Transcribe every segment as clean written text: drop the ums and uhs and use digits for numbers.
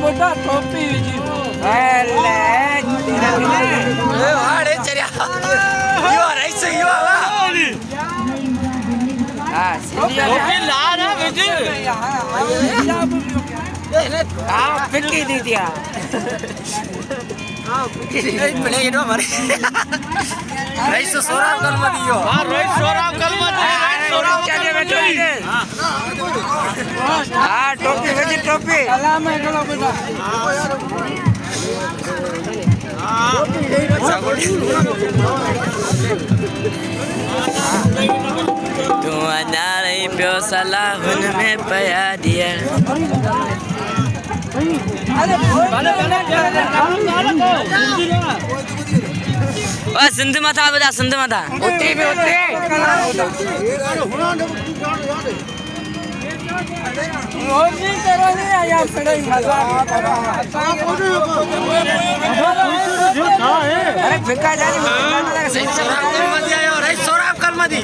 बोटा टोपी जी अले वाड़े चरिया यो राइस यो वा हां टोपी ला ना बेटी हां पिक्की दी दिया हां पिक्की बने ये नो मारे राइस सोराम कल मत दियो हां राइस सोराम कल मत सोराम चले बेटो हां टोपी बेटी टोपी सलाम है कलो बेटा तू अनारे प्यो सलाह में पया दिया ओ सिंध माथा बजा सिंध माथा उते भी उते रोजी करो नहीं आया पड़े मजा अरे फिका जानी सोराब कल मदी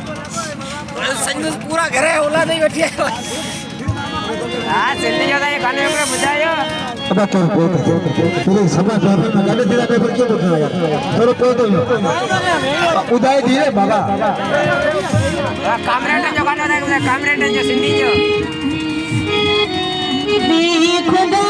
संजू पूरा घर है ओला नहीं बैठी है हां सिंधी ज्यादा ये गाने में बुझायो अब तेरे सभा में गाने तेरा पेपर क्यों बोल रहा है थोड़ा तो उदाई दिए बाबा कामरेड जो गाना था कामरेड जो सिंधी जो खुदा